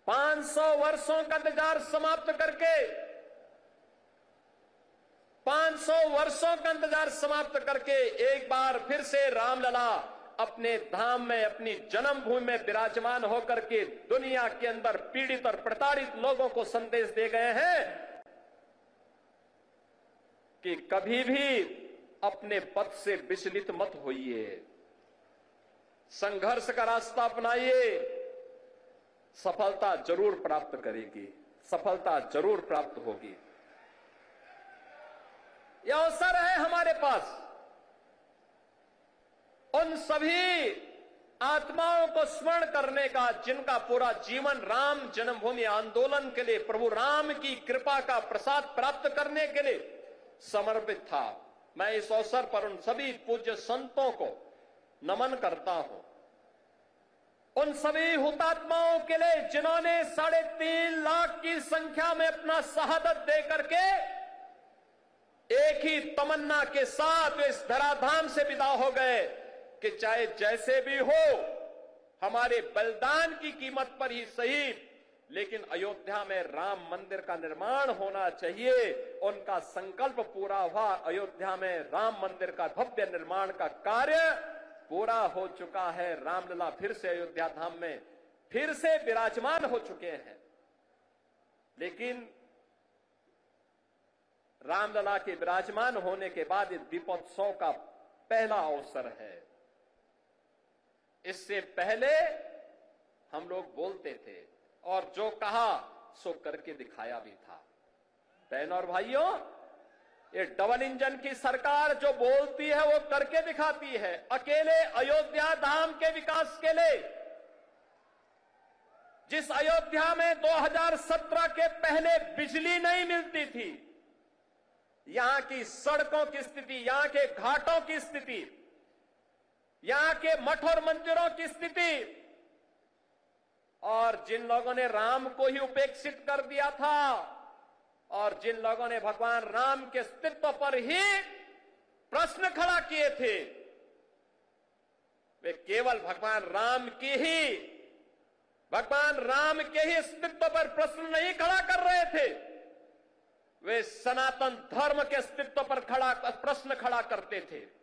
500 वर्षों का इंतजार समाप्त करके 500 वर्षों का इंतजार समाप्त करके एक बार फिर से रामलला अपने धाम में, अपनी जन्मभूमि में विराजमान होकर के दुनिया के अंदर पीड़ित और प्रताड़ित लोगों को संदेश दे गए हैं कि कभी भी अपने पथ से विचलित मत होइए, संघर्ष का रास्ता अपनाइए, सफलता जरूर प्राप्त करेगी, सफलता जरूर प्राप्त होगी। यह अवसर है हमारे पास उन सभी आत्माओं को स्मरण करने का जिनका पूरा जीवन राम जन्मभूमि आंदोलन के लिए, प्रभु राम की कृपा का प्रसाद प्राप्त करने के लिए समर्पित था। मैं इस अवसर पर उन सभी पूज्य संतों को नमन करता हूं, उन सभी हुतात्माओं के लिए जिन्होंने 3.5 लाख की संख्या में अपना शहादत दे करके एक ही तमन्ना के साथ इस धराधाम से विदा हो गए कि चाहे जैसे भी हो हमारे बलिदान की कीमत पर ही सही, लेकिन अयोध्या में राम मंदिर का निर्माण होना चाहिए। उनका संकल्प पूरा हुआ, अयोध्या में राम मंदिर का भव्य निर्माण का कार्य पूरा हो चुका है। रामलला फिर से अयोध्या धाम में फिर से विराजमान हो चुके हैं। लेकिन रामलला के विराजमान होने के बाद दीपोत्सव का पहला अवसर है। इससे पहले हम लोग बोलते थे और जो कहा सो करके दिखाया भी था। बहनों और भाइयों, ये डबल इंजन की सरकार जो बोलती है वो करके दिखाती है। अकेले अयोध्या धाम के विकास के लिए, जिस अयोध्या में 2017 के पहले बिजली नहीं मिलती थी, यहां की सड़कों की स्थिति, यहां के घाटों की स्थिति, यहां के मठ और मंदिरों की स्थिति, और जिन लोगों ने राम को ही उपेक्षित कर दिया था और जिन लोगों ने भगवान राम के अस्तित्व पर ही प्रश्न खड़ा किए थे, वे केवल भगवान राम के ही अस्तित्व पर प्रश्न नहीं खड़ा कर रहे थे, वे सनातन धर्म के अस्तित्व पर प्रश्न खड़ा करते थे।